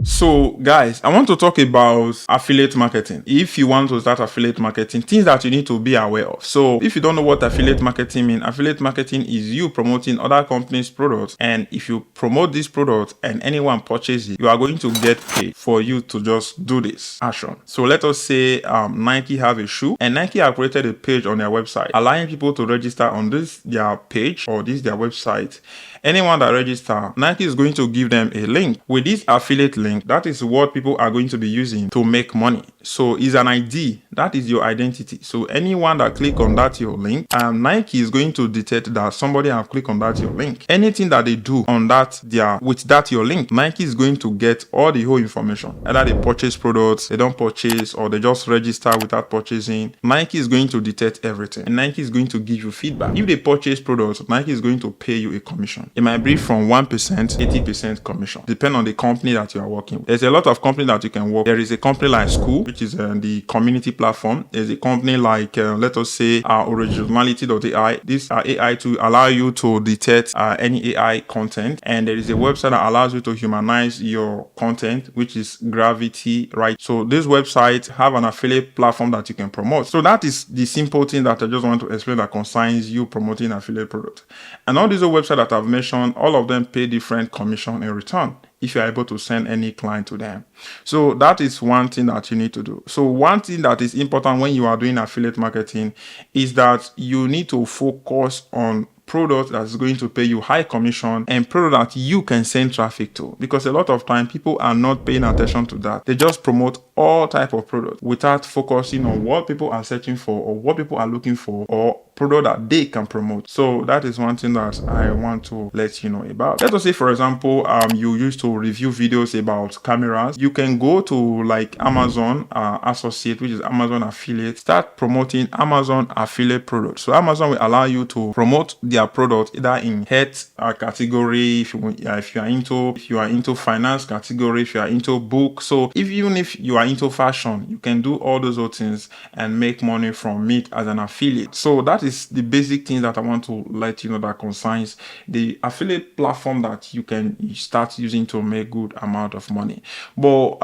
So guys, I want to talk about affiliate marketing. If you want to start affiliate marketing, things that you need to be aware of. So if you don't know what affiliate marketing means, affiliate marketing is you promoting other companies' products. And if you promote this product and anyone purchases it, you are going to get paid for you to just do this action. So let us say Nike have a shoe, and Nike have created a page on their website allowing people to register on this their page or this their website. Anyone that register, Nike is going to give them a link. With this affiliate link, that is what people are going to be using to make money. So it's an ID. That is your identity. So anyone that click on that your link, Nike is going to detect that somebody have clicked on that your link. Anything that they do on that with that your link, Nike is going to get all the whole information. Either they purchase products, they don't purchase, or they just register without purchasing. Nike is going to detect everything, and Nike is going to give you feedback. If they purchase products, Nike is going to pay you a commission. It might be from 1%, 80% commission, depending on the company that you are working with. There's a lot of companies that you can work. There is a company like School, which is the community platform. There's a company like, let us say, Originality.ai. This AI to allow you to detect any AI content. And there is a website that allows you to humanize your content, which is Gravity, right? So this website have an affiliate platform that you can promote. So that is the simple thing that I just want to explain that concerns you promoting affiliate product. And all these websites that I've mentioned, all of them pay different commission in return if you're able to send any client to them. So that is one thing that you need to do. So one thing that is important when you are doing affiliate marketing is that you need to focus on product that's going to pay you high commission and product that you can send traffic to, because a lot of time people are not paying attention to that. They just promote all type of products without focusing on what people are searching for or what people are looking for or product that they can promote. So that is one thing that I want to let you know about. Let us say, for example, you used to review videos about cameras. You can go to like Amazon Associate, which is Amazon affiliate, start promoting Amazon affiliate products. So Amazon will allow you to promote their product either in health category, if you are into finance category, if you are into book. So even if you are into fashion, you can do all those other things and make money from it as an affiliate. So that is the basic thing that I want to let you know that concerns the affiliate platform that you can start using to make good amount of money. But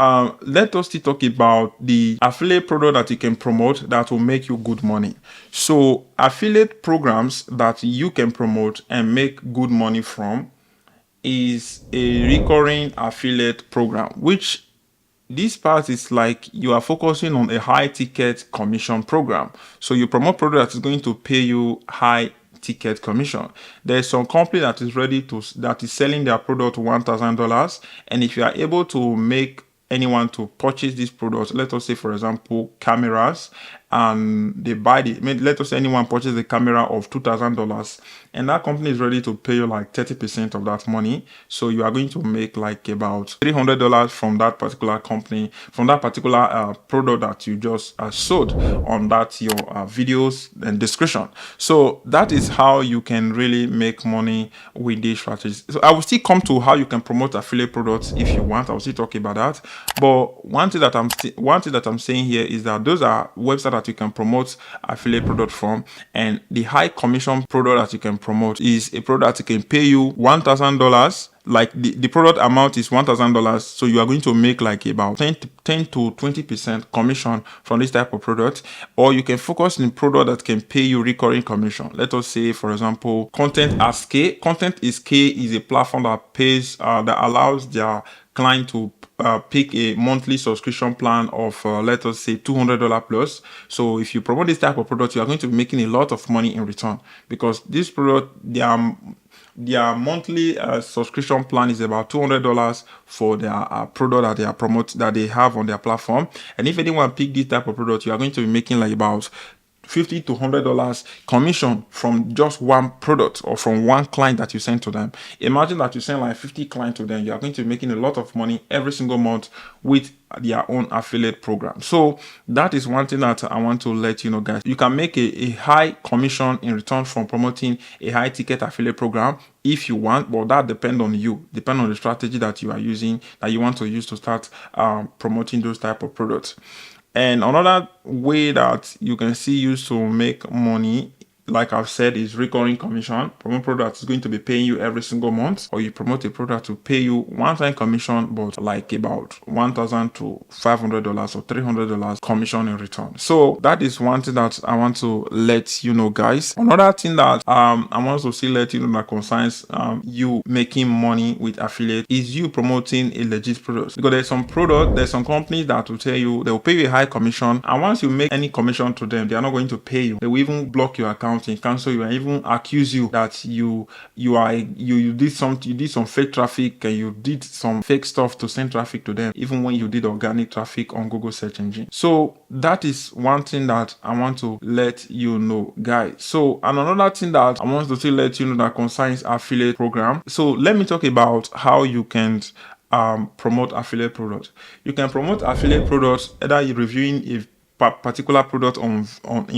let us still talk about the affiliate product that you can promote that will make you good money. So affiliate programs that you can promote and make good money from is a recurring affiliate program, which this part is like you are focusing on a high ticket commission program. So you promote product that is going to pay you high ticket commission. There's some company that is selling their product $1,000, and if you are able to make anyone to purchase this product, let us say for example cameras, and they buy let us say anyone purchase a camera of $2,000, and that company is ready to pay you like 30% of that money. So you are going to make like about $300 from that particular company, from that particular product that you just sold on that your videos and description. So that is how you can really make money with these strategies. So I will still come to how you can promote affiliate products if you want. I will still talk about that. But one thing that I'm saying here is that those are websites that you can promote affiliate product from, and the high commission product that you can promote is a product that can pay you $1,000. Like the product amount is $1,000, so you are going to make like about 10 to 20% commission from this type of product. Or you can focus in product that can pay you recurring commission. Let us say for example Contentatscale. Contentatscale is a platform that pays that allows their client to pick a monthly subscription plan of let us say $200 plus. So if you promote this type of product, you are going to be making a lot of money in return, because this product, their monthly subscription plan is about $200 for their product that they have on their platform. And if anyone pick this type of product, you are going to be making like about $50 to $100 commission from just one product or from one client that you send to them. Imagine that you send like 50 clients to them. You are going to be making a lot of money every single month with their own affiliate program. So that is one thing that I want to let you know, guys. You can make a high commission in return from promoting a high ticket affiliate program if you want, but that depends on you, depend on the strategy that you are using, that you want to use to start promoting those type of products. And another way that you can see use to make money like I've said, is recurring commission. Promote product is going to be paying you every single month, or you promote a product to pay you one-time commission, but like about $1,000 to $500 or $300 commission in return. So that is one thing that I want to let you know, guys. Another thing that I want to still let you know that concerns you making money with affiliate is you promoting a legit product. Because there's some companies that will tell you they will pay you a high commission, and once you make any commission to them, they are not going to pay you. They will even block your account and cancel you, and even accuse you that you did some fake traffic, and you did some fake stuff to send traffic to them, even when you did organic traffic on Google search engine. So that is one thing that I want to let you know, guys. So, and another thing that I want to still let you know that concerns affiliate program. So let me talk about how you can promote affiliate products. You can promote affiliate products either you're reviewing a particular product in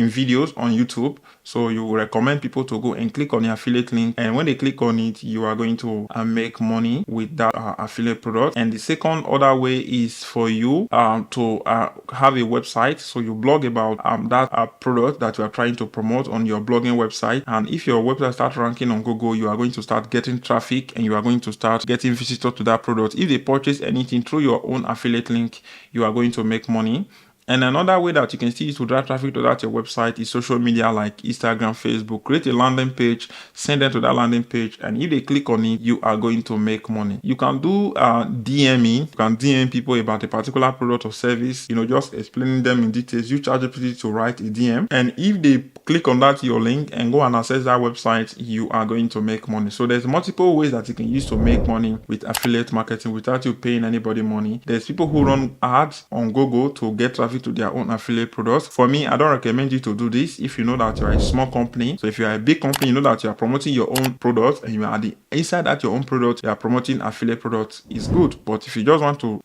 videos on YouTube. So you recommend people to go and click on the affiliate link, and when they click on it, you are going to make money with that affiliate product. And the second other way is for you to have a website. So you blog about that product that you are trying to promote on your blogging website, and if your website starts ranking on Google, you are going to start getting traffic, and you are going to start getting visitors to that product. If they purchase anything through your own affiliate link, you are going to make money. And another way that you can still use to drive traffic to that your website is social media like Instagram, Facebook. Create a landing page, send them to that landing page, and if they click on it, you are going to make money. You can do DMing. You can DM people about a particular product or service, just explaining them in details. You charge people to write a DM, and if they click on that your link and go and access that website, you are going to make money. So there's multiple ways that you can use to make money with affiliate marketing without you paying anybody money. There's people who run ads on Google to get traffic to their own affiliate products. For me, I don't recommend you to do this if you know that you're a small company. So if you're a big company, you know that you're promoting your own product, and you are inside that your own product, you are promoting affiliate products, is good. But if you just want to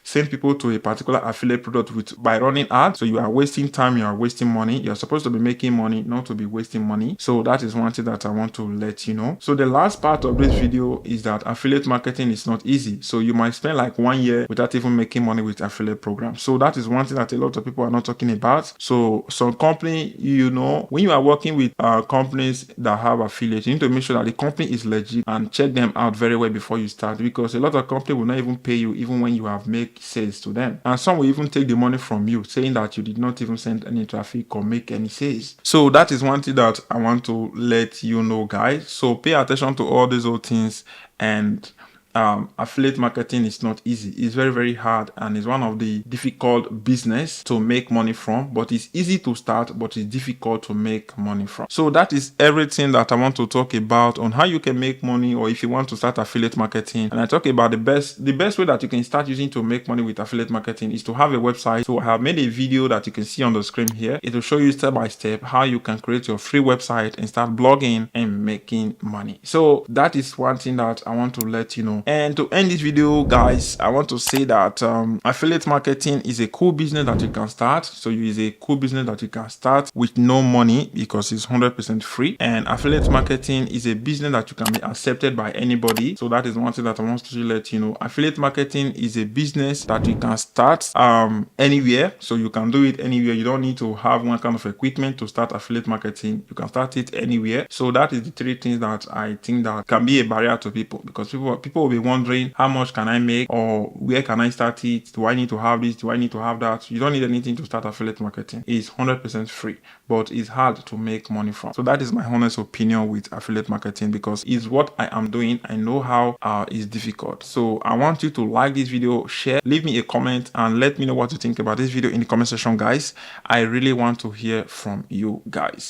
send people to a particular affiliate product by running ads, so you are wasting time, you are wasting money. You're supposed to be making money, not to be wasting money. So that is one thing that I want to let you know. So the last part of this video is that affiliate marketing is not easy. So you might spend like 1 year without even making money with affiliate programs. So that is one thing that a lot of people are not talking about. So some company, when you are working with companies that have affiliates, you need to make sure that the company is legit and check them out very well before you start, because a lot of companies will not even pay you even when you have made sales to them, and some will even take the money from you, saying that you did not even send any traffic or make any sales. So that is one thing that I want to let you know, guys. So pay attention to all these old things. And affiliate marketing is not easy. It's very, very hard, and it's one of the difficult business to make money from. But it's easy to start, but it's difficult to make money from. So that is everything that I want to talk about on how you can make money, or if you want to start affiliate marketing. And I talk about the best way that you can start using to make money with affiliate marketing is to have a website. So I have made a video that you can see on the screen here. It will show you step by step how you can create your free website and start blogging and making money. So that is one thing that I want to let you know. And to end this video, guys, I want to say that affiliate marketing is a cool business that you can start. So it is a cool business that you can start with no money, because it's 100% free. And affiliate marketing is a business that you can be accepted by anybody. So that is one thing that I want to let you know. Affiliate marketing is a business that you can start anywhere. So you can do it anywhere. You don't need to have one kind of equipment to start affiliate marketing. You can start it anywhere. So that is the 3 things that I think that can be a barrier to people, because people will be wondering, how much can I make, or where can I start it? Do I need to have this? Do I need to have that? You don't need anything to start affiliate marketing. It's 100% free, but it's hard to make money from. So that is my honest opinion with affiliate marketing, because it's what I am doing. I know how it's difficult. So I want you to like this video, share, leave me a comment, and let me know what you think about this video in the comment section, guys. I really want to hear from you guys.